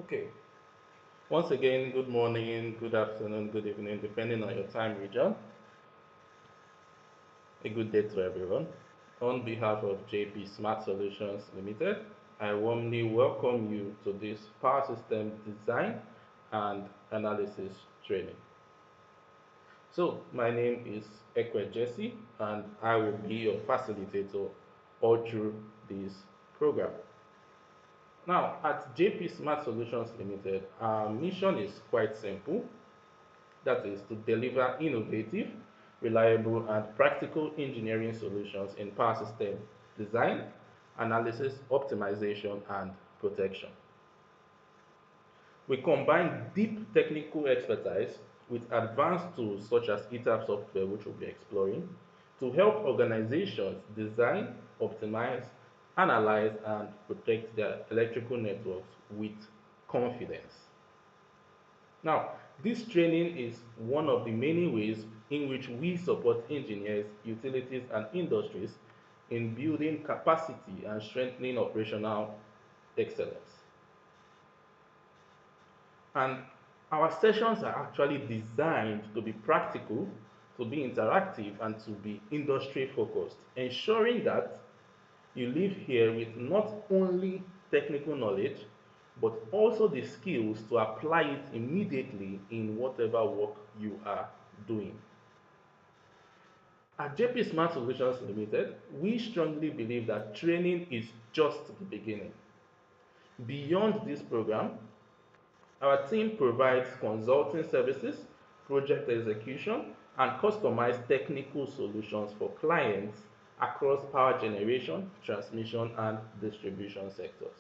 Okay. Once again, good morning, good afternoon, good evening, depending on your time region. A good day to everyone. On behalf of JP Smart Solutions Limited, I warmly welcome you to this power system design and analysis training. So, my name is Ekwe Jesse, and I will be your facilitator all through this program. Now, at JP Smart Solutions Limited, our mission is quite simple. That is to deliver innovative, reliable, and practical engineering solutions in power system design, analysis, optimization, and protection. We combine deep technical expertise with advanced tools such as ETAP software, which we'll be exploring, to help organizations design, optimize, analyze, and protect their electrical networks with confidence. Now, this training is one of the many ways in which we support engineers, utilities, and industries in building capacity and strengthening operational excellence. And our sessions are actually designed to be practical, to be interactive, and to be industry focused, ensuring that you leave here with not only technical knowledge, but also the skills to apply it immediately in whatever work you are doing. At JP Smart Solutions Limited, we strongly believe that training is just the beginning. Beyond this program, our team provides consulting services, project execution, and customized technical solutions for clients across power generation, transmission, and distribution sectors.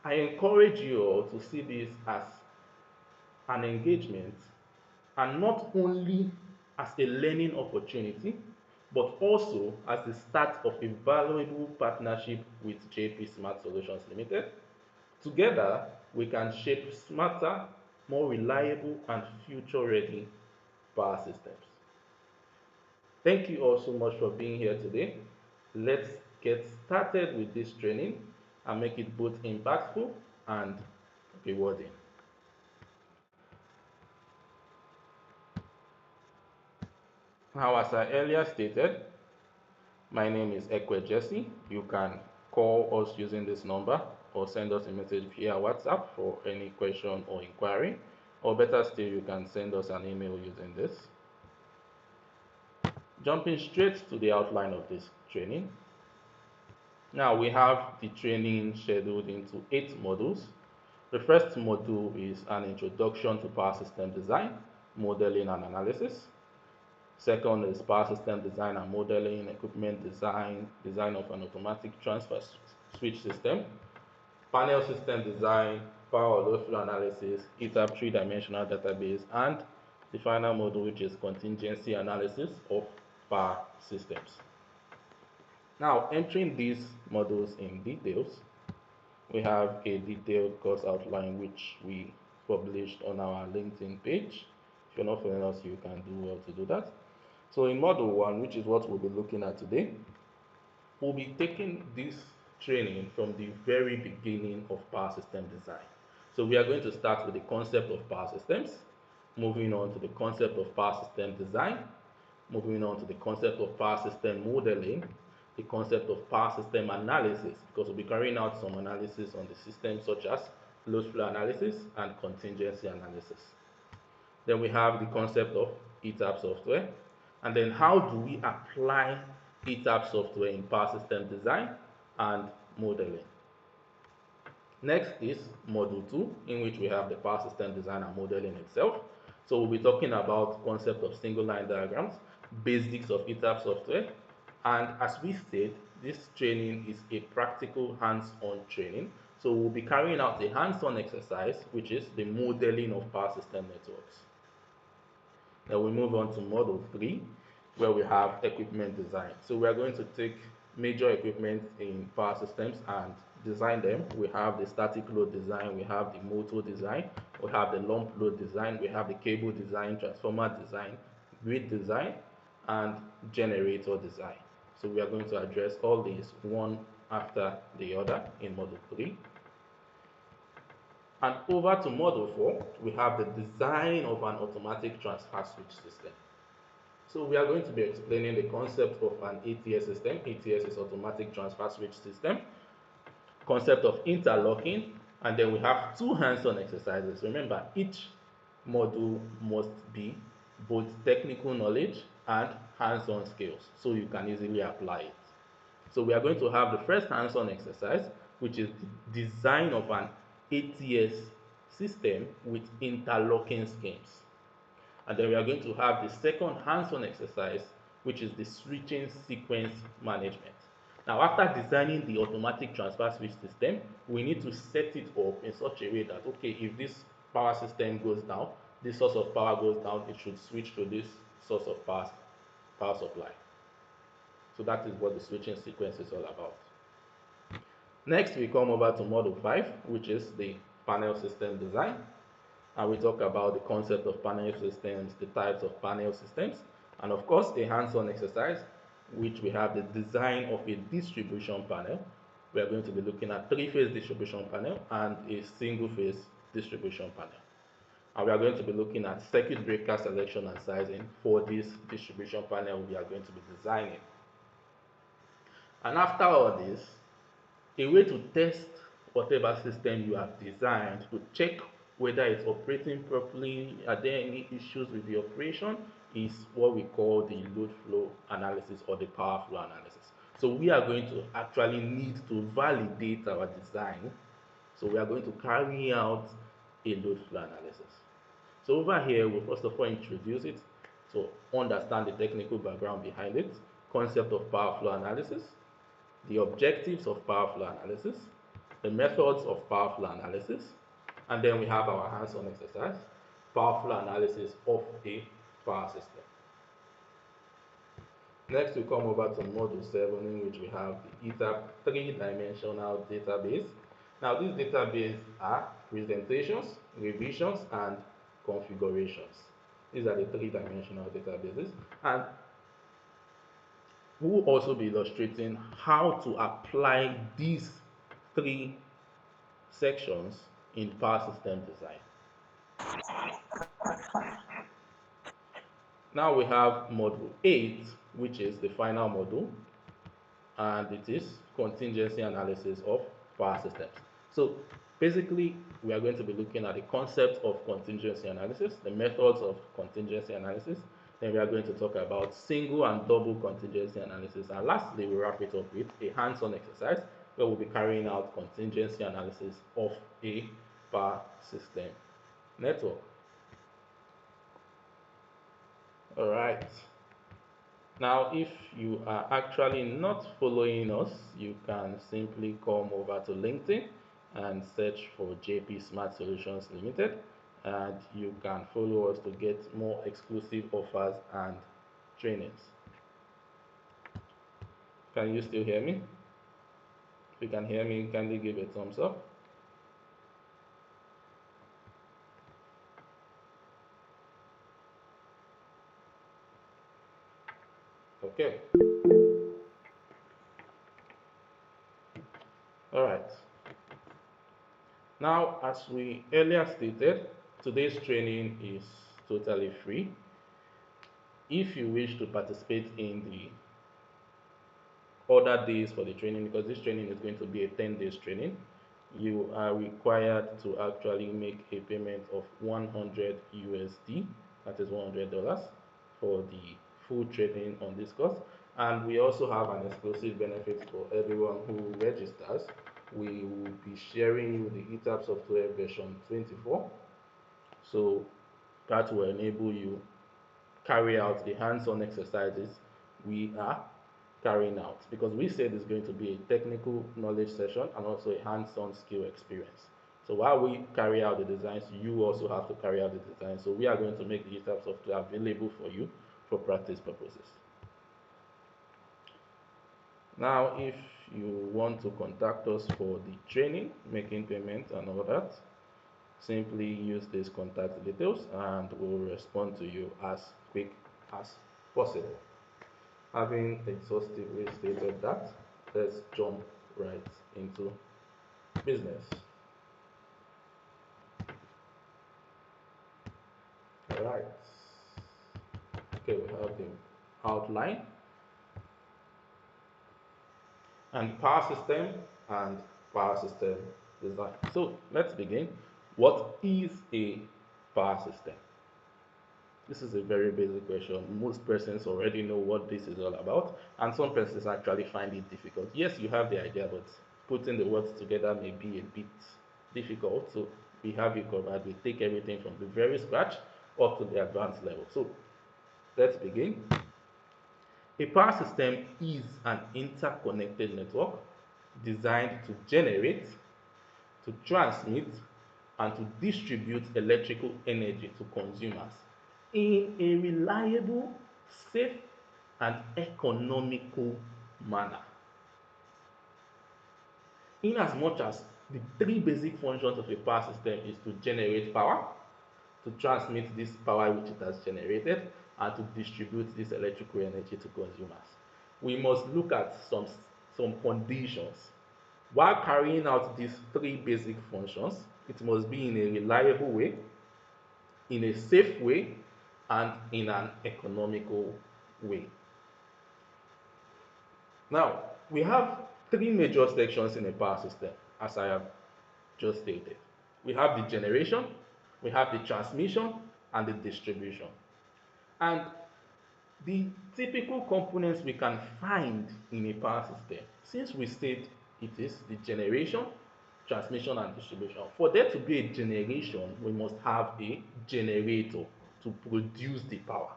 I encourage you all to see this as an engagement and not only as a learning opportunity, but also as the start of a valuable partnership with JP Smart Solutions Limited. Together, we can shape smarter, more reliable, and future ready power systems. Thank you all so much for being here today. Let's get started with this training and make it both impactful and rewarding. Now, as I earlier stated, my name is Ekwe Jesse. You can call us using this number or send us a message via WhatsApp for any question or inquiry. Or better still, you can send us an email using this. Jumping straight to the outline of this training. Now we have the training scheduled into 8 modules. The first module is an introduction to power system design, modeling and analysis. Second is power system design and modeling, equipment design, design of an automatic transfer switch system, panel system design, power load flow analysis, ETAP three-dimensional database, and the final module, which is contingency analysis of power systems. Now, entering these modules in details, we have a detailed course outline which we published on our LinkedIn page. If you're not following us, you can do well to do that. So in module 1, which is what we'll be looking at today, we'll be taking this training from the very beginning of power system design. So we are going to start with the concept of power systems, moving on to the concept of power system design, moving on to the concept of power system modeling, the concept of power system analysis, because we'll be carrying out some analysis on the system such as load flow analysis and contingency analysis. Then we have the concept of ETAP software, and then how do we apply ETAP software in power system design and modeling. Next is module 2, in which we have the power system design and modeling itself. So we'll be talking about concept of single line diagrams, basics of ETAP software, and as we said, this training is a practical hands-on training. So we'll be carrying out a hands-on exercise, which is the modeling of power system networks. Then we move on to module 3, where we have equipment design. So we are going to take major equipment in power systems and design them. We have the static load design, we have the motor design, we have the lump load design, we have the cable design, transformer design, grid design, and generator design. So we are going to address all these one after the other in module 3. And over to module 4, we have the design of an automatic transfer switch system. So we are going to be explaining the concept of an ATS system. ATS is automatic transfer switch system. Concept of interlocking, and then we have two hands-on exercises. Remember, each module must be both technical knowledge and hands-on skills, so you can easily apply it. So we are going to have the first hands-on exercise, which is the design of an ATS system with interlocking schemes. And then we are going to have the second hands-on exercise, which is the switching sequence management. Now, after designing the automatic transfer switch system, we need to set it up in such a way that, okay, if this power system goes down, this source of power goes down, it should switch to this source of power supply. So that is what the switching sequence is all about. Next, we come over to module 5, which is the panel system design. And we talk about the concept of panel systems, the types of panel systems, and of course a hands-on exercise, which we have the design of a distribution panel. We are going to be looking at three-phase distribution panel and a single-phase distribution panel. And we are going to be looking at circuit breaker selection and sizing for this distribution panel we are going to be designing. And after all this, a way to test whatever system you have designed to check whether it's operating properly, are there any issues with the operation, is what we call the load flow analysis or the power flow analysis. So we are going to actually need to validate our design. So we are going to carry out a load flow analysis. So over here, we'll first of all introduce it to understand the technical background behind it, concept of power flow analysis, the objectives of power flow analysis, the methods of power flow analysis, and then we have our hands-on exercise, power flow analysis of a power system. Next, we come over to module 7, in which we have the ETAP three-dimensional database. Now, these databases are presentations, revisions, and configurations. These are the three-dimensional databases. And we will also be illustrating how to apply these three sections in power system design. Now we have module 8, which is the final module, and it is contingency analysis of power systems. So basically, we are going to be looking at the concept of contingency analysis, the methods of contingency analysis. Then we are going to talk about single and double contingency analysis. And lastly, we wrap it up with a hands-on exercise where we'll be carrying out contingency analysis of a power system network. All right. Now, if you are actually not following us, you can simply come over to LinkedIn and search for JP Smart Solutions Limited, and you can follow us to get more exclusive offers and trainings. Can you still hear me? If you can hear me, kindly give a thumbs up. Okay. All right. Now, as we earlier stated, today's training is totally free. If you wish to participate in the other days for the training, because this training is going to be a 10 days training, you are required to actually make a payment of 100 USD, that is $100, for the full training on this course. And we also have an exclusive benefit for everyone who registers. We will be sharing you the ETAP software version 24, so that will enable you carry out the hands-on exercises we are carrying out, because we said it's going to be a technical knowledge session and also a hands-on skill experience. So while we carry out the designs, you also have to carry out the design. So we are going to make the ETAP software available for you for practice purposes. Now, if you want to contact us for the training, making payment and all that, simply use these contact details and we'll respond to you as quick as possible. Having exhaustively stated that, let's jump right into business. Alright. Okay, we have the outline and power system and power system design. So let's begin. What is a power system? This is a very basic question. Most persons already know what this is all about, and some persons actually find it difficult. Yes, you have the idea, but putting the words together may be a bit difficult. So we have you covered. We take everything from the very scratch up to the advanced level. So let's begin. A power system is an interconnected network designed to generate, to transmit, and to distribute electrical energy to consumers in a reliable, safe, and economical manner. In as much as the three basic functions of a power system is to generate power, to transmit this power which it has generated, and to distribute this electrical energy to consumers, we must look at some conditions. While carrying out these three basic functions, it must be in a reliable way, in a safe way, and in an economical way. Now, we have three major sections in a power system, as I have just stated. We have the generation, we have the transmission, and the distribution. And the typical components we can find in a power system, since we said it is the generation, transmission, and distribution. For there to be a generation, we must have a generator to produce the power.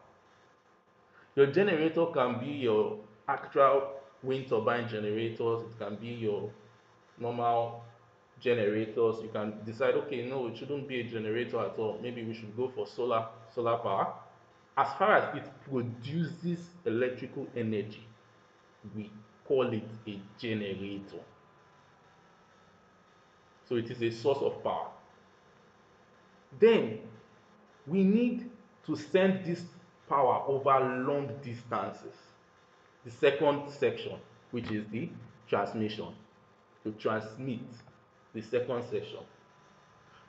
Your generator can be your actual wind turbine generators, it can be your normal generators. You can decide, okay, no, it shouldn't be a generator at all. Maybe we should go for solar power. As far as it produces electrical energy, we call it a generator. So it is a source of power. Then we need to send this power over long distances. The second section, which is the transmission, to transmit, the second section.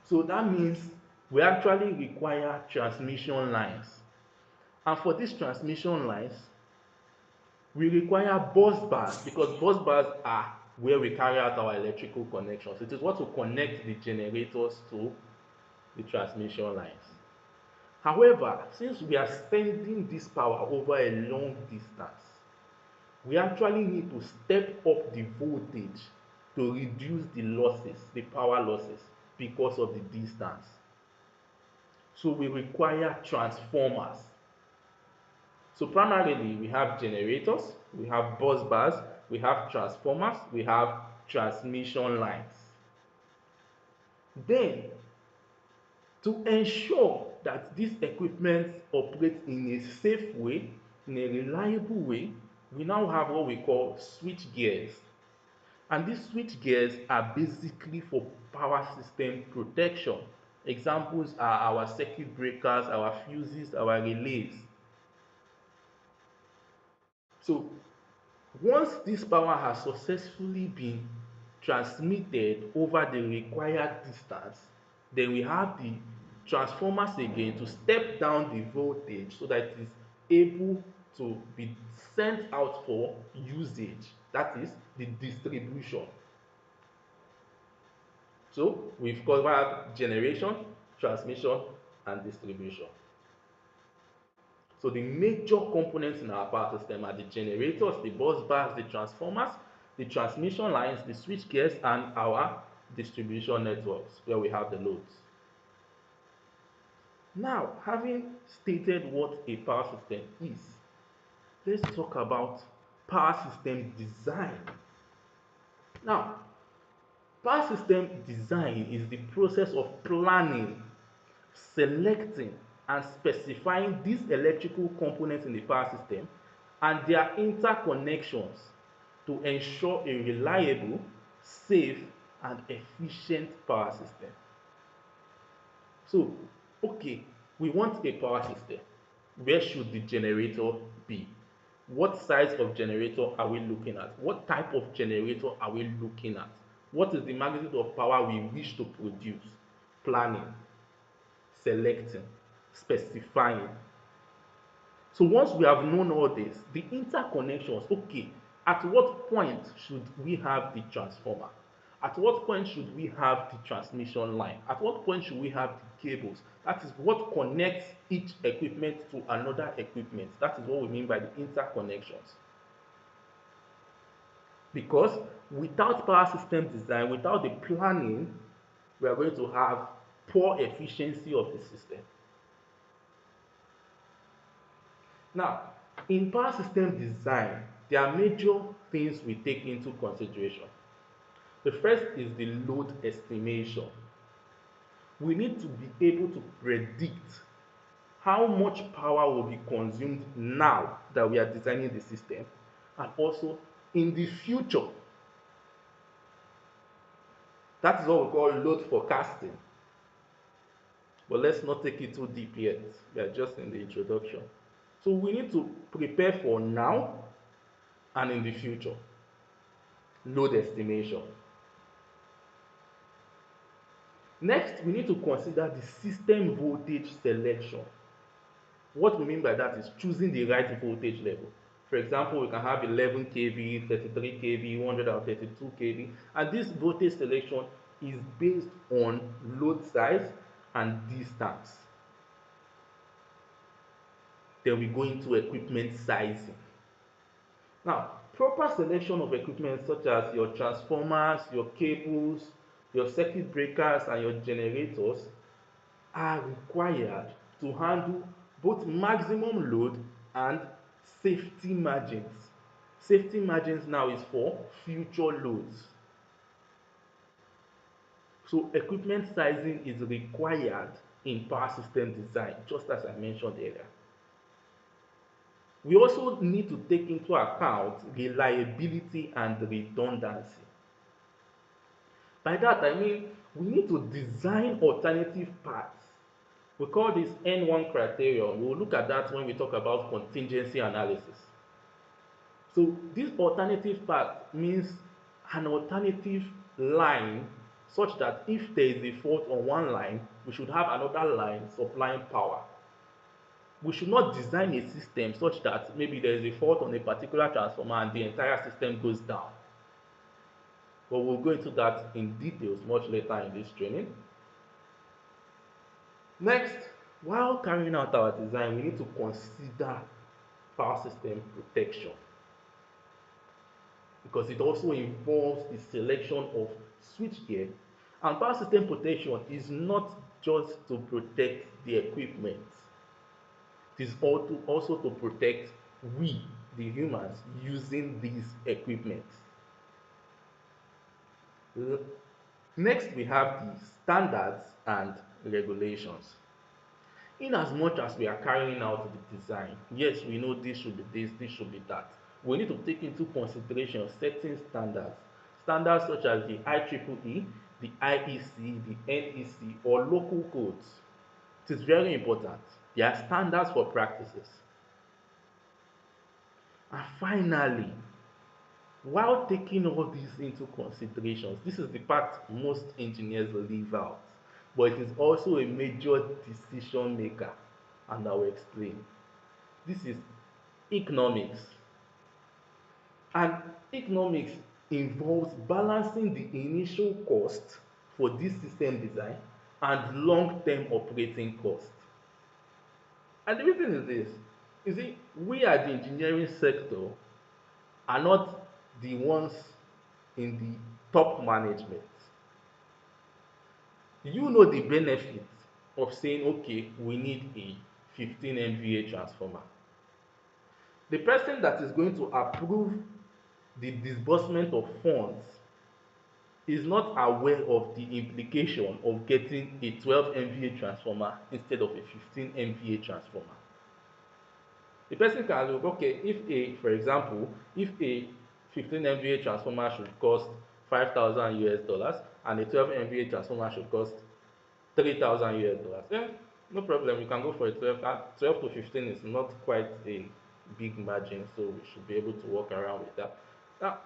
So that means we actually require transmission lines. And for these transmission lines, we require bus bars, because bus bars are where we carry out our electrical connections. It is what will connect the generators to the transmission lines. However, since we are sending this power over a long distance, we actually need to step up the voltage to reduce the losses, the power losses, because of the distance. So we require transformers. So primarily we have generators, we have bus bars, we have transformers, we have transmission lines. Then, to ensure that this equipment operates in a safe way, in a reliable way, we now have what we call switch gears. And these switch gears are basically for power system protection. Examples are our circuit breakers, our fuses, our relays. So once this power has successfully been transmitted over the required distance, then we have the transformers again to step down the voltage so that it is able to be sent out for usage. That is the distribution. So we've covered generation, transmission, and distribution. So the major components in our power system are the generators, the bus bars, the transformers, the transmission lines, the switch gears, and our distribution networks where we have the loads. Now, having stated what a power system is, let's talk about power system design. Now, power system design is the process of planning, selecting, and specifying these electrical components in the power system and their interconnections to ensure a reliable, safe, and efficient power system. So, okay, we want a power system. Where should the generator be? What size of generator are we looking at? What type of generator are we looking at? What is the magnitude of power we wish to produce? Planning, selecting, specifying. So once we have known all this, the interconnections, okay, at what point should we have the transformer? At what point should we have the transmission line? At what point should we have the cables? That is what connects each equipment to another equipment. That is what we mean by the interconnections. Because without power system design, without the planning, we are going to have poor efficiency of the system. Now, in power system design, there are major things we take into consideration. The first is the load estimation. We need to be able to predict how much power will be consumed now that we are designing the system, and also in the future. That is what we call load forecasting. But let's not take it too deep yet. We are just in the introduction. So we need to prepare for now and in the future. Load estimation. Next, we need to consider the system voltage selection. What we mean by that is choosing the right voltage level. For example, we can have 11 kV, 33 kV, 132 kV, and this voltage selection is based on load size and distance. Then we go into equipment sizing. Now, proper selection of equipment such as your transformers, your cables, your circuit breakers, and your generators are required to handle both maximum load and safety margins. Safety margins now is for future loads. So equipment sizing is required in power system design, just as I mentioned earlier. We also need to take into account reliability and redundancy. By that I mean we need to design alternative paths. We call this N1 criterion. We will look at that when we talk about contingency analysis. So this alternative path means an alternative line such that if there is a fault on one line, we should have another line supplying power. We should not design a system such that maybe there is a fault on a particular transformer and the entire system goes down. But we'll go into that in details much later in this training. Next, while carrying out our design, we need to consider power system protection, because it also involves the selection of switchgear. And power system protection is not just to protect the equipment, it is also to protect we, the humans, using these equipment. Next, we have the standards and regulations. In as much as we are carrying out the design, yes, we know this should be this should be that. We need to take into consideration certain standards. Standards such as the IEEE, the IEC, the NEC, or local codes. It is very important. They are standards for practices. And finally, while taking all these into considerations, this is the part most engineers leave out, but it is also a major decision maker, and I will explain. This is economics. And economics involves balancing the initial cost for this system design and long-term operating cost. And the reason is this, you see, we at the engineering sector are not the ones in the top management. You know the benefit of saying, okay, we need a 15 MVA transformer. The person that is going to approve the disbursement of funds is not aware of the implication of getting a 12 MVA transformer instead of a 15 MVA transformer. The person can look, okay, for example, if a 15 MVA transformer should cost 5,000 US dollars and a 12 MVA transformer should cost 3,000 US dollars, then no problem, you can go for a 12. 12 to 15 is not quite a big margin, so we should be able to work around with that. Now,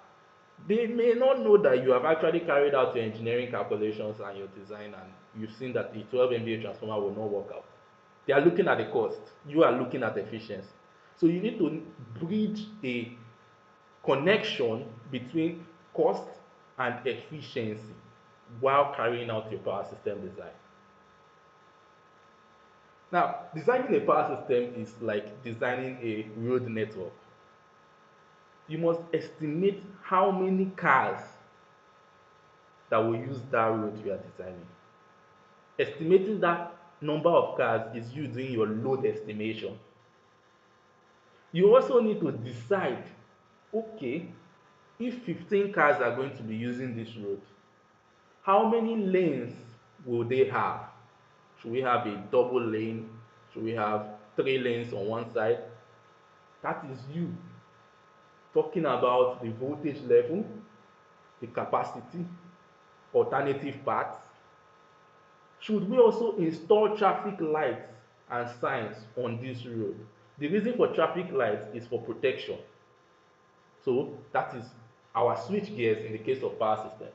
they may not know that you have actually carried out your engineering calculations and your design, and you've seen that the 12 MVA transformer will not work out. They are looking at the cost. You are looking at efficiency. So you need to bridge a connection between cost and efficiency while carrying out your power system design. Now, designing a power system is like designing a road network. You must estimate how many cars that will use that road you are designing. Estimating that number of cars is you doing your load estimation. You also need to decide, okay, if 15 cars are going to be using this road, how many lanes will they have? Should we have a double lane? Should we have 3 lanes on one side? That is you talking about the voltage level, the capacity, alternative paths. Should we also install traffic lights and signs on this road? The reason for traffic lights is for protection. So that is our switch gears in the case of power systems.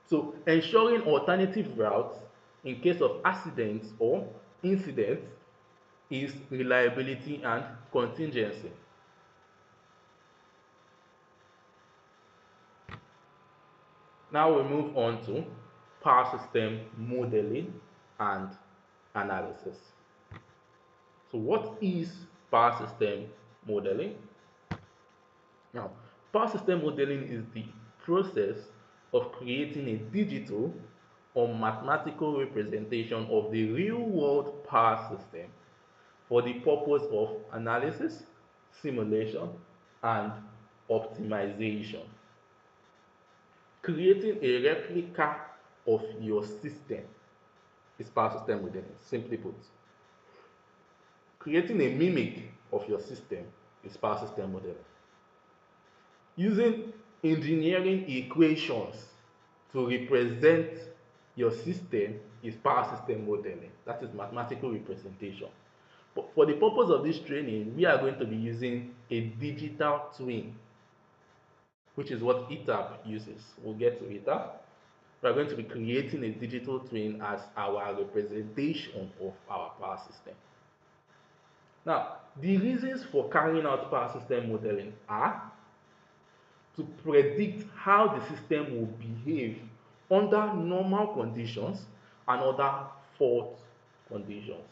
So ensuring alternative routes in case of accidents or incidents is reliability and contingency. Now we move on to power system modeling and analysis. So what is power system modeling? Now, power system modeling is the process of creating a digital or mathematical representation of the real-world power system for the purpose of analysis, simulation, and optimization. Creating a replica of your system is power system modeling, simply put. Creating a mimic of your system is power system modeling. Using engineering equations to represent your system is power system modeling. That is mathematical representation. But for the purpose of this training, we are going to be using a digital twin, which is what ETAP uses. We'll get to ETAP. We are going to be creating a digital twin as our representation of our power system. Now, the reasons for carrying out power system modeling are to predict how the system will behave under normal conditions and under fault conditions.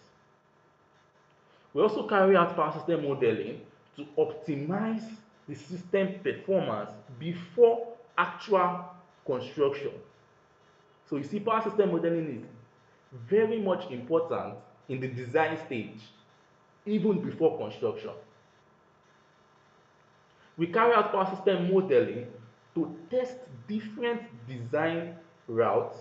We also carry out power system modeling to optimize the system performance before actual construction. So you see, power system modeling is very much important in the design stage, even before construction. We carry out power system modeling to test different design routes,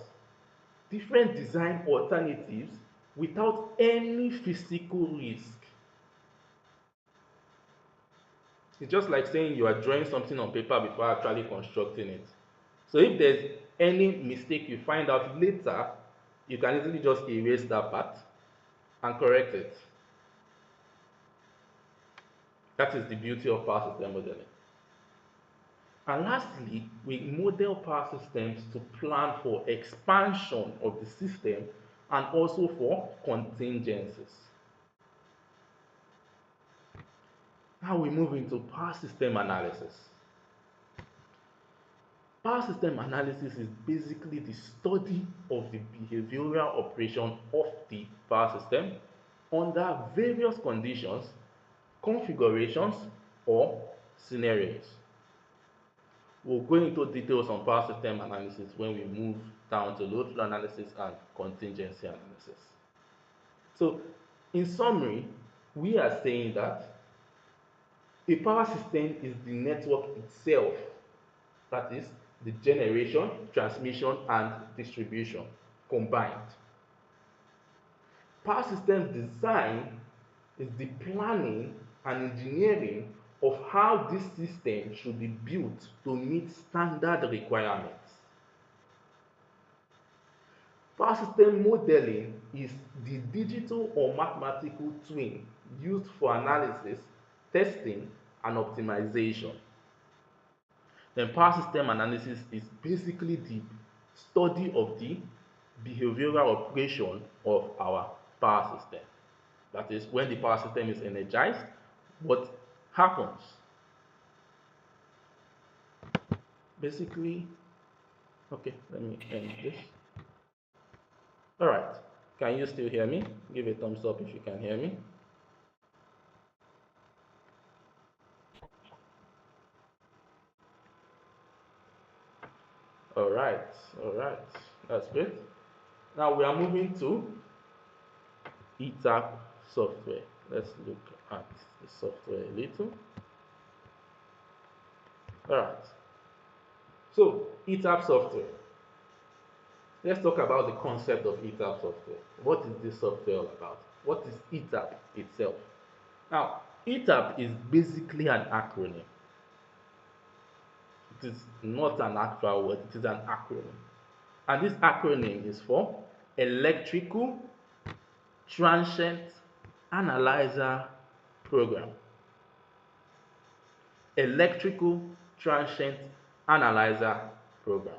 different design alternatives without any physical risk. It's just like saying you are drawing something on paper before actually constructing it. So if there's any mistake you find out later, you can easily just erase that part and correct it. That is the beauty of power system modeling. And lastly, we model power systems to plan for expansion of the system and also for contingencies. Now we move into power system analysis. Power system analysis is basically the study of the behavioral operation of the power system under various conditions, configurations, or scenarios. We'll go into details on power system analysis when we move down to load flow analysis and contingency analysis. So, in summary, we are saying that a power system is the network itself, that is, the generation, transmission, and distribution combined. Power system design is the planning and engineering of how this system should be built to meet standard requirements. Power system modeling is the digital or mathematical twin used for analysis, testing, and optimization. Then power system analysis is basically the study of the behavioral operation of our power system. That is, when the power system is energized, what happens? Basically, okay, let me end this. All right, can you still hear me? Give a thumbs up if you can hear me. All right, all right, that's great. Now we are moving to ETAP software. Let's look at the software a little. All right, so ETAP software. Let's talk about the concept of ETAP software. What is this software all about? What is ETAP itself? Now, ETAP is basically an acronym. It is not an actual word, it is an acronym. And this acronym is for Electrical Transient Analyzer Program. Electrical Transient Analyzer Program.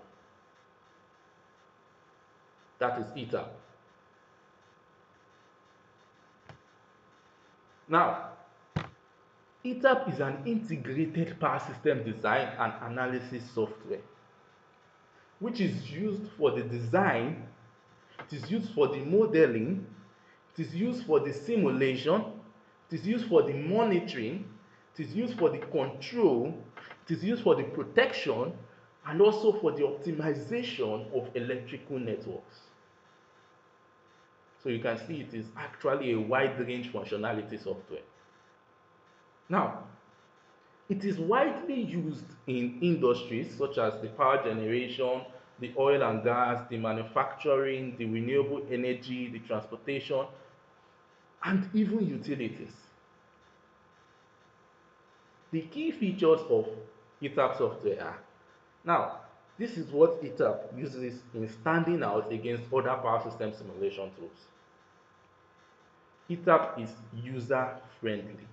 That is ETAP. Now, ETAP is an integrated power system design and analysis software which is used for the design, it is used for the modeling, it is used for the simulation, it is used for the monitoring, it is used for the control, it is used for the protection, and also for the optimization of electrical networks. So you can see it is actually a wide range functionality software. Now, it is widely used in industries such as the power generation, the oil and gas, the manufacturing, the renewable energy, the transportation, and even utilities. The key features of ETAP software are, now, this is what ETAP uses in standing out against other power system simulation tools. ETAP is user-friendly.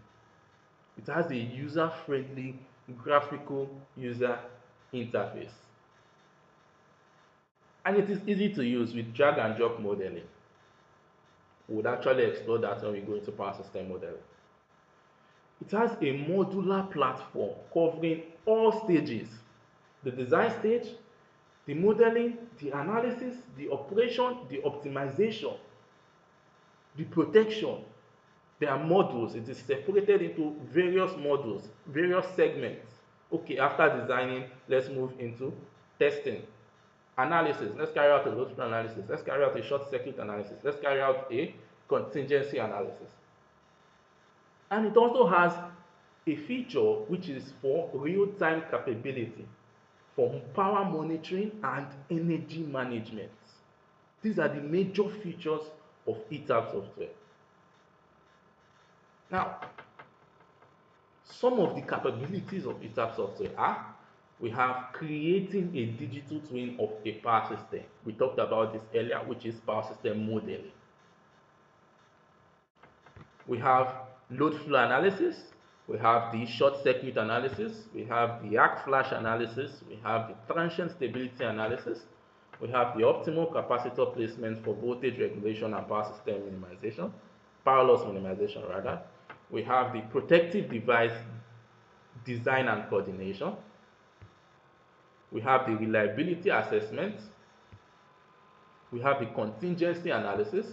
It has a user-friendly graphical user interface. And it is easy to use with drag and drop modeling. We would actually explore that when we go into power system modeling. It has a modular platform covering all stages: the design stage, the modeling, the analysis, the operation, the optimization, the protection. There are modules. It is separated into various modules, various segments. Okay, after designing, let's move into testing. Analysis, let's carry out a load flow analysis, let's carry out a short circuit analysis, let's carry out a contingency analysis. And it also has a feature which is for real-time capability for power monitoring and energy management. These are the major features of ETAP software. Now, some of the capabilities of ETAP software are, we have creating a digital twin of a power system. We talked about this earlier, which is power system modeling. We have load flow analysis, we have the short circuit analysis, we have the arc flash analysis, we have the transient stability analysis, we have the optimal capacitor placement for voltage regulation and power system minimization, power loss minimization rather. We have the protective device design and coordination. We have the reliability assessment. We have the contingency analysis.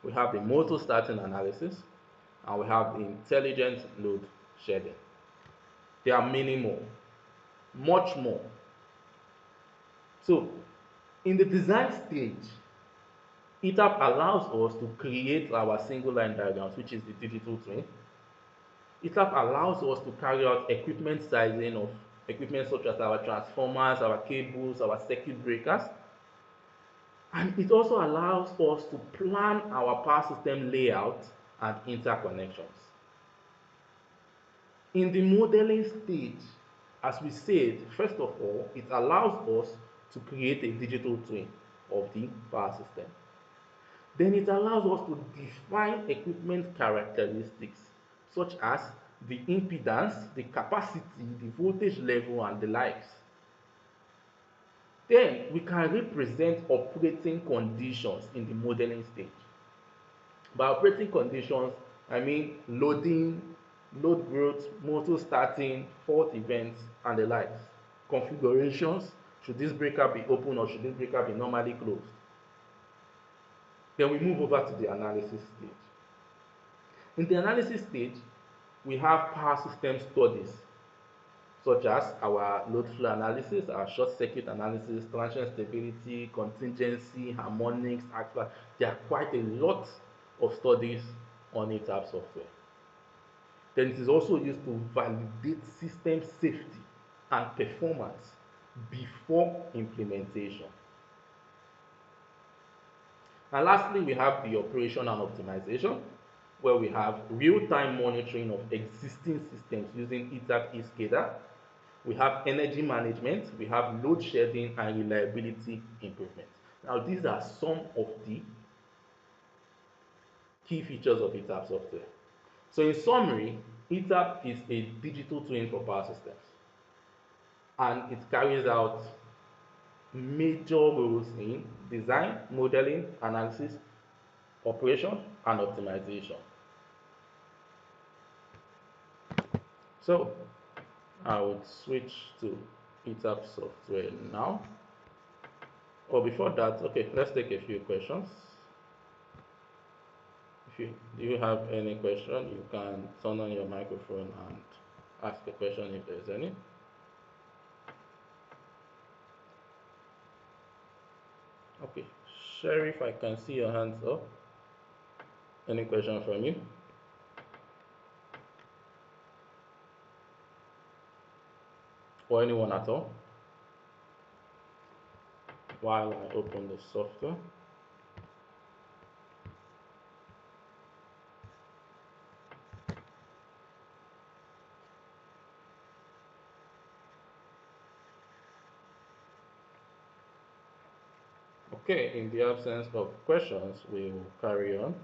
We have the motor starting analysis. And we have the intelligent load shedding. There are many more, much more. So, in the design stage, ETAP allows us to create our single line diagrams, which is the digital twin. ETAP allows us to carry out equipment sizing of equipment such as our transformers, our cables, our circuit breakers. And it also allows us to plan our power system layout and interconnections. In the modeling stage, as we said, first of all, it allows us to create a digital twin of the power system. Then it allows us to define equipment characteristics such as the impedance, the capacity, the voltage level, and the likes. Then we can represent operating conditions in the modeling stage. By operating conditions, I mean loading, load growth, motor starting, fault events, and the likes. Configurations, should this breaker be open or should this breaker be normally closed? Then we move over to the analysis stage. In the analysis stage, we have power system studies such as our load flow analysis, our short circuit analysis, transient stability, contingency, harmonics, actual. There are quite a lot of studies on ETAP software. Then it is also used to validate system safety and performance before implementation. And lastly, we have the operation and optimization, where we have real-time monitoring of existing systems using ETAP eSCADA. We have energy management, we have load shedding and reliability improvement. Now, these are some of the key features of ETAP software. So in summary, ETAP is a digital twin for power systems, and it carries out major roles in design, modeling, analysis, operation, and optimization. So I would switch to ETAP software now. Or before that, okay, let's take a few questions. Do you have any question, you can turn on your microphone and ask a question if there's any. Okay, Sheriff, I can see your hands up. Any question from you? Or anyone at all? While I open the software. Okay, in the absence of questions, we will carry on.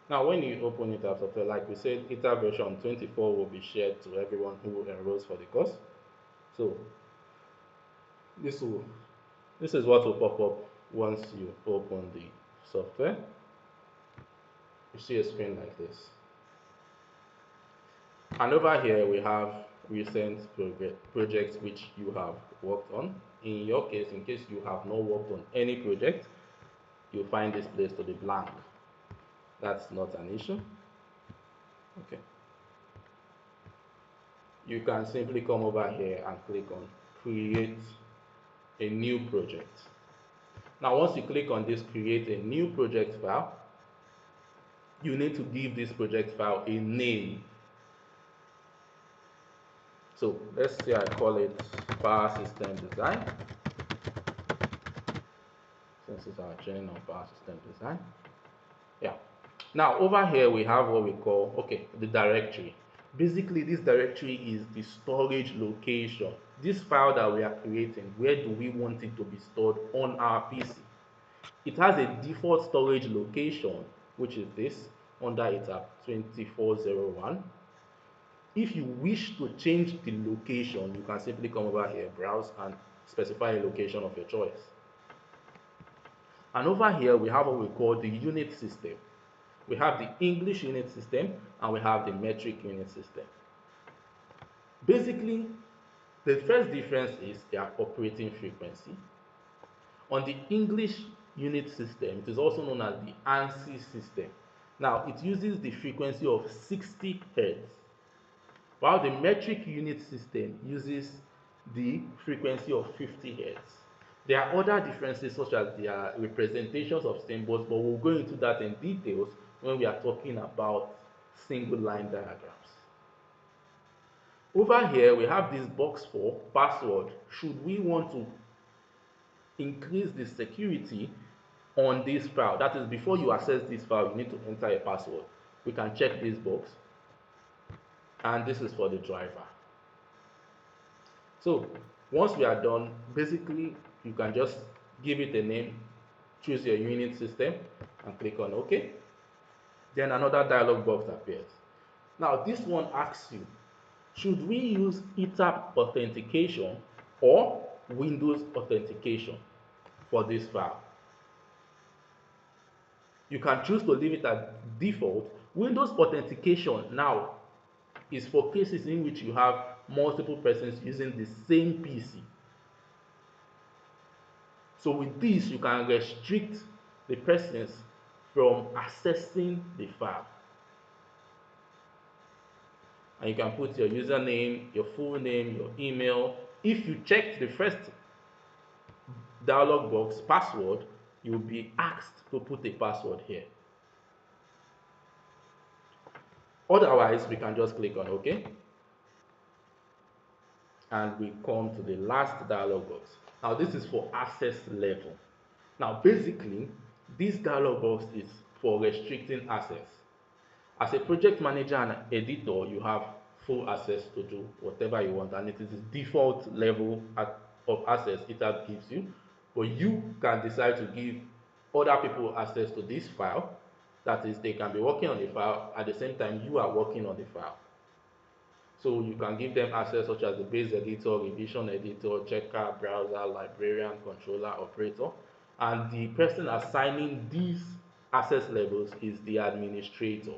Now, when you open ETAP software, like we said, ETAP version 24 will be shared to everyone who enrolls for the course. So this is what will pop up once you open the software. You see a screen like this. And over here we have recent projects which you have worked on. In your case, in case you have not worked on any project, you'll find this place to be blank. That's not an issue. Okay. You can simply come over here and click on create a new project. Now, once you click on this create a new project file, you need to give this project file a name. So let's say I call it power system design, since it's our training on power system design. Yeah. Now over here we have what we call, okay, the directory. Basically this directory is the storage location. This file that we are creating, where do we want it to be stored on our PC? It has a default storage location, which is this, under ETAP 2401. If you wish to change the location, you can simply come over here, browse, and specify a location of your choice. And over here, we have what we call the unit system. We have the English unit system and we have the metric unit system. Basically, the first difference is their operating frequency. On the English unit system, it is also known as the ANSI system. Now, it uses the frequency of 60 Hz, while the metric unit system uses the frequency of 50 Hz. There are other differences such as their representations of symbols, but we'll go into that in details when we are talking about single line diagrams. Over here, we have this box for password. Should we want to increase the security on this file, that is, before you access this file, you need to enter a password. We can check this box, and this is for the driver. So once we are done, basically you can just give it a name, choose your unit system, and click on OK. Then another dialog box appears. Now this one asks you, should we use ETAP authentication or Windows authentication for this file. You can choose to leave it at default. Windows authentication now is for cases in which you have multiple persons using the same PC. So with this, you can restrict the persons from accessing the file. And you can put your username, your full name, your email. If you check the first dialog box password, you'll be asked to put a password here. Otherwise, we can just click on OK. And we come to the last dialog box. Now, this is for access level. Now, basically, this dialog box is for restricting access. As a project manager and editor, you have full access to do whatever you want, and it is the default level of access GitHub gives you. But you can decide to give other people access to this file. That is, they can be working on the file at the same time you are working on the file. So you can give them access such as the base editor, revision editor, checker, browser, librarian, controller, operator. And the person assigning these access levels is the administrator.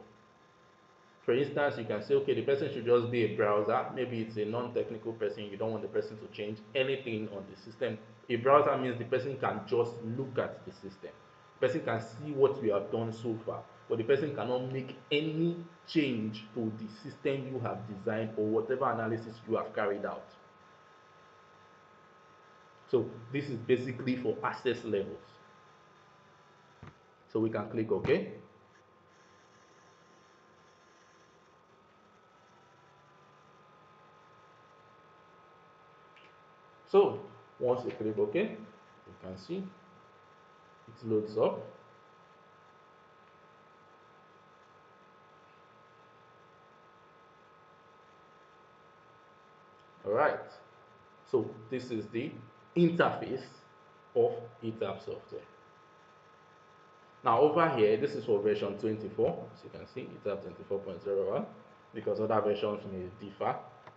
For instance, you can say, okay, the person should just be a browser. Maybe it's a non-technical person. You don't want the person to change anything on the system. A browser means the person can just look at the system. The person can see what we have done so far, but the person cannot make any change to the system you have designed or whatever analysis you have carried out. So this is basically for access levels. So we can click OK. So once you click OK, you can see it loads up. All right. So this is the interface of ETAP software. Now over here, this is for version 24. As you can see, ETAP 24.01, because other versions may differ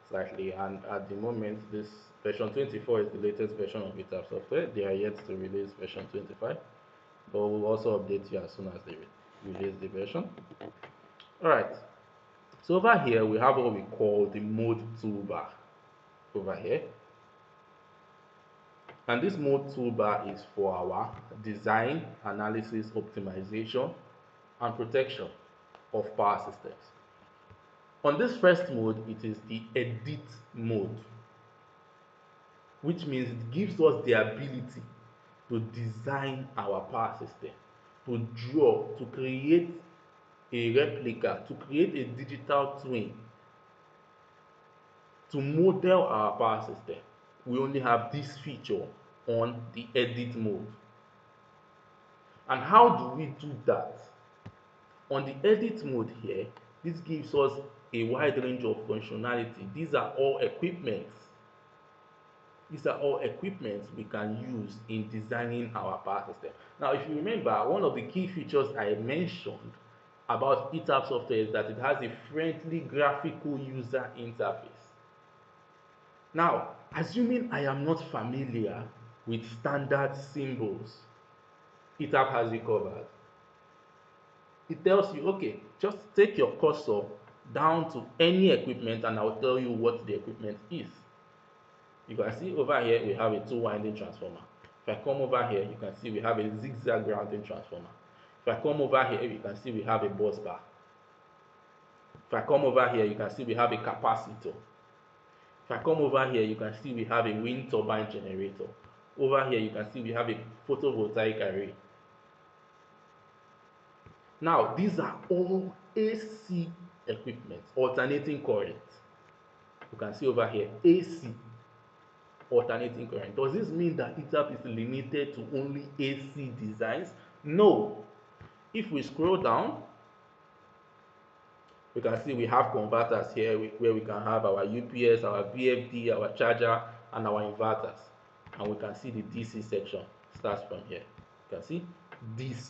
slightly. And at the moment, this version 24 is the latest version of ETAP software. They are yet to release version 25, but we'll also update you as soon as they release the version. All right. So over here, we have what we call the mode toolbar over here. And this mode toolbar is for our design, analysis, optimization, and protection of power systems. On this first mode, it is the edit mode, which means it gives us the ability to design our power system, to draw, to create a replica, to create a digital twin, to model our power system. We only have this feature on the edit mode. And how do we do that? On the edit mode here, this gives us a wide range of functionality. These are all equipments. These are all equipments we can use in designing our power system. Now, if you remember, one of the key features I mentioned about ETAP software is that it has a friendly graphical user interface. Now, assuming I am not familiar with standard symbols, ETAP has it covered. It tells you, okay, just take your cursor down to any equipment and I'll tell you what the equipment is. You can see over here we have a two-winding transformer. If I come over here, you can see we have a zigzag grounding transformer. If I come over here, you can see we have a bus bar. If I come over here, you can see we have a capacitor. If I come over here, you can see we have a wind turbine generator. Over here, you can see we have a photovoltaic array. Now, these are all AC equipment, alternating current. You can see over here, AC, alternating current. Does this mean that ETAP is limited to only AC designs? No. If we scroll down, we can see we have converters here where we can have our UPS, our VFD, our charger, and our inverters. And we can see the DC section starts from here. You can see DC.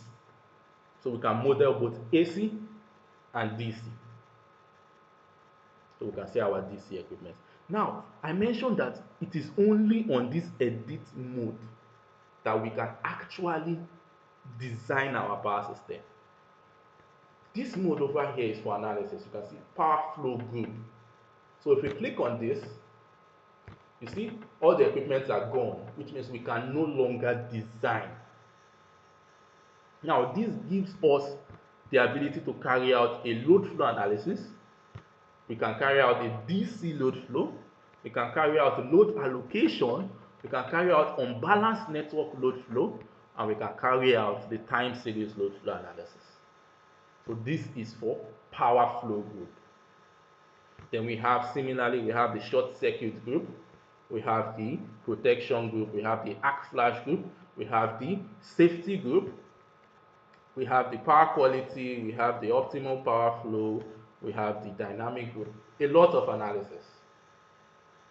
So we can model both AC and DC. So we can see our DC equipment. Now, I mentioned that it is only on this edit mode that we can actually design our power system. This mode over here is for analysis. You can see power flow group. So if we click on this, you see all the equipment are gone, which means we can no longer design. Now, this gives us the ability to carry out a load flow analysis. We can carry out a DC load flow. We can carry out load allocation. We can carry out unbalanced network load flow. And we can carry out the time series load flow analysis. So this is for power flow group. Then we have, similarly, we have the short circuit group. We have the protection group. We have the arc flash group. We have the safety group. We have the power quality, we have the optimal power flow, we have the dynamic group, a lot of analysis.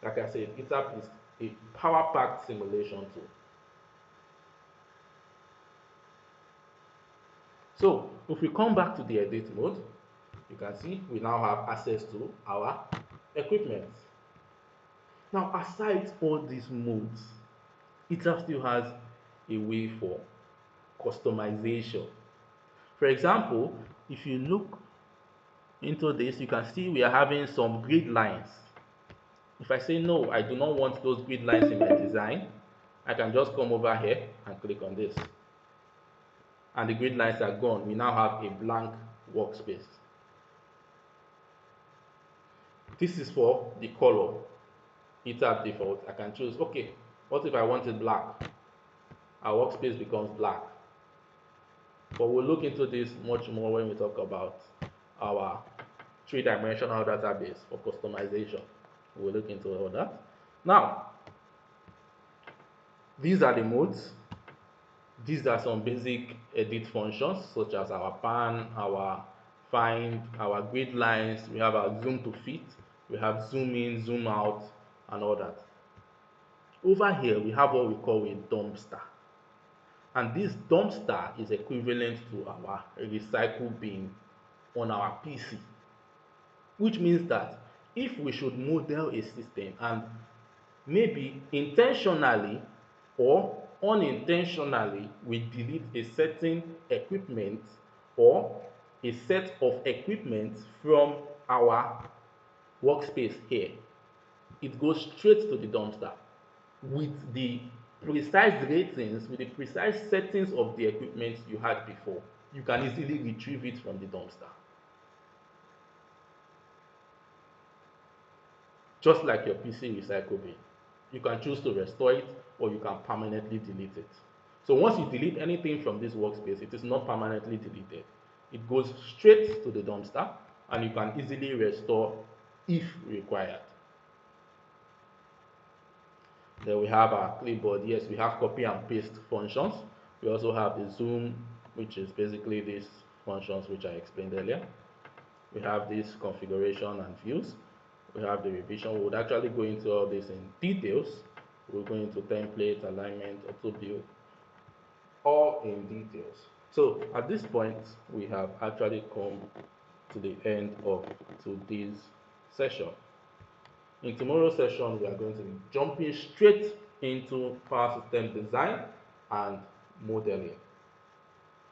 Like I said, ETAP is a power-packed simulation tool. So if we come back to the edit mode, you can see we now have access to our equipment. Now, aside all these modes, ETAP still has a way for customization. For example, if you look into this, you can see we are having some grid lines. If I say no, I do not want those grid lines in my design, I can just come over here and click on this. And the grid lines are gone. We now have a blank workspace. This is for the color. ETAP default. I can choose, okay, what if I want it black? Our workspace becomes black. But we'll look into this much more when we talk about our three-dimensional database for customization. We'll look into all that. Now, these are the modes. These are some basic edit functions such as our pan, our find, our grid lines. We have our zoom to fit. We have zoom in, zoom out, and all that. Over here, we have what we call a dumpster. And this dumpster is equivalent to our recycle bin on our PC, which means that if we should model a system and maybe intentionally or unintentionally we delete a certain equipment or a set of equipment from our workspace here, it goes straight to the dumpster with the precise ratings, with the precise settings of the equipment you had before. You can easily retrieve it from the dumpster. Just like your PC recycle bin. You can choose to restore it or you can permanently delete it. So once you delete anything from this workspace, it is not permanently deleted. It goes straight to the dumpster and you can easily restore if required. Then we have our clipboard. Yes, we have copy and paste functions. We also have the zoom, which is basically these functions which I explained earlier. We have this configuration and views. We have the revision. We would actually go into all this in details. We'll go into template, alignment, auto build, all in details. So at this point, we have actually come to the end of today's session. In tomorrow's session, we are going to be jumping straight into power system design and modeling.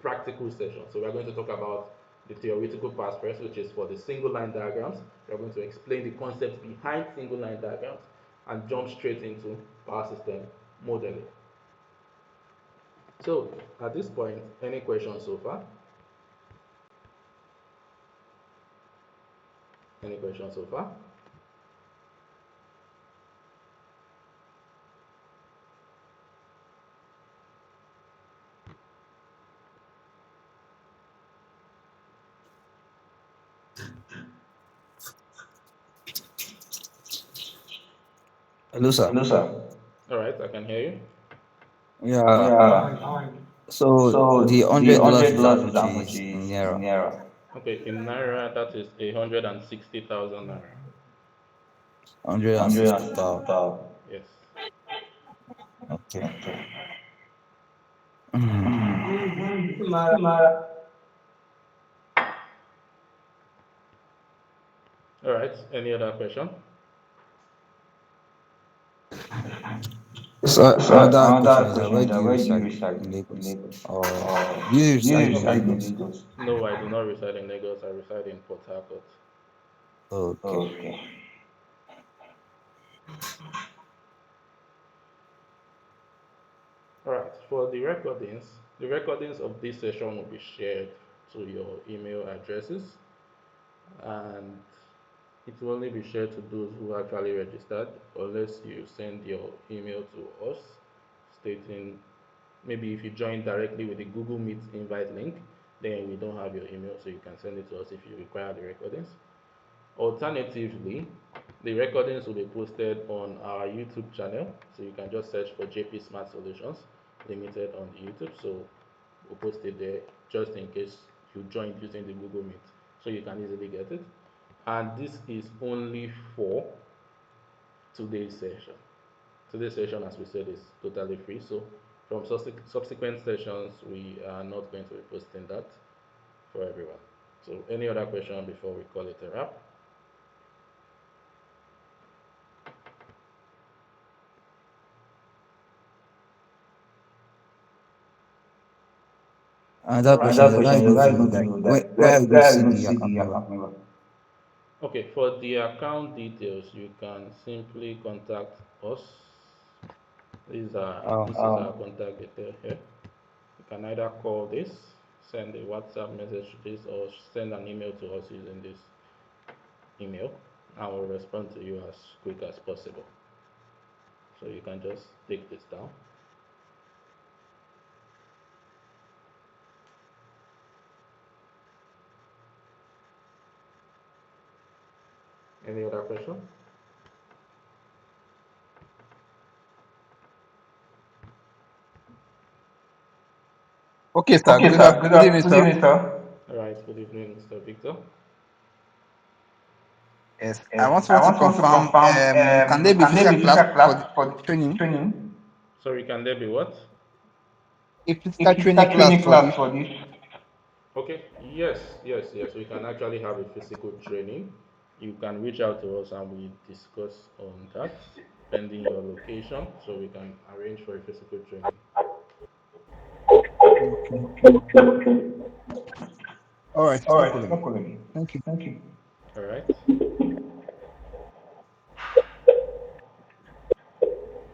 Practical session. So we are going to talk about the theoretical part first, which is for the single line diagrams. We are going to explain the concepts behind single line diagrams and jump straight into power system modeling. So at this point, any questions so far? Any questions so far? Hello, sir. Hello, sir. All right, I can hear you. Yeah. Yeah. So the So the $100 is how $100 is much how is much in is in naira? naira? Okay, in Naira, that is 160,000 Naira. 160,000. 160,000. Yes. Okay. Okay. All right, any other question? So another question Another is that question where is do that you where do you reside reside in in Lagos? Lagos? Or Or do you do you reside in reside in Lagos? Lagos? No, I do not reside in Lagos. I reside in Port Harcourt. Okay. Okay. Alright, for the recordings of this session will be shared to your email addresses, and it will only be shared to those who actually registered unless you send your email to us stating, maybe if you join directly with the Google Meet invite link, then we don't have your email, so you can send it to us if you require the recordings. Alternatively, the recordings will be posted on our YouTube channel, so you can just search for JP Smart Solutions Limited on the YouTube. So we'll post it there just in case you joined using the Google Meet, so you can easily get it. And this is only for today's session. Today's session, as we said, is totally free. So from subsequent sessions, we are not going to be posting that for everyone. So any other question before we call it a wrap? All Another right. question Another is that where question I is go where I view go like view where that where I go where I see go the see account the number. account number. Okay, for the account details, you can simply contact us. This is our contact detail here. You can either call this, send a WhatsApp message to this, or send an email to us using this email. I will respond to you as quick as possible. So you can just take this down. Any other question? Okay, sir. Okay, sir. Good evening, Good sir. evening, sir. All right, good evening, Mr. Victor. Yes, I Yes, want I to want to confirm. confirm. Can there be Can there physical be class physical for class the for the training? training? Sorry, can there be what? A A physical training physical class training for class this. for this. Okay, yes. We can actually have a physical training. You can reach out to us and we discuss on that, pending your location, so we can arrange for a physical training. Okay. Okay. All right, All no right, no problem. problem. Thank you. Thank you. All right.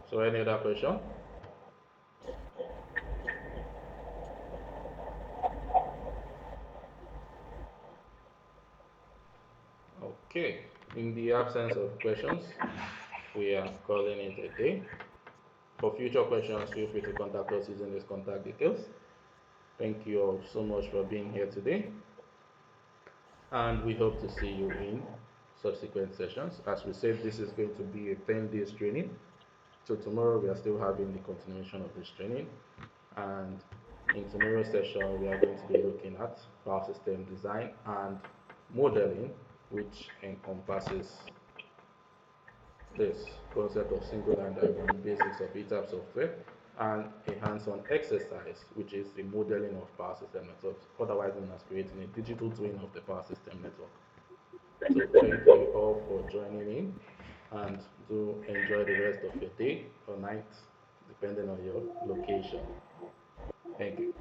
So any other question? Okay. In the absence of questions, we are calling it a day. For future questions, feel free to contact us using these contact details. Thank you all so much for being here today, and we hope to see you in subsequent sessions. As we said, this is going to be a 10 days training. So tomorrow we are still having the continuation of this training, and in tomorrow's session we are going to be looking at power system design and modeling, which encompasses this concept of single line diagram, basics of ETAP software, and a hands-on exercise, which is the modeling of power system networks, otherwise known as creating a digital twin of the power system network. So thank you all for joining in, and do enjoy the rest of your day or night, depending on your location. Thank you.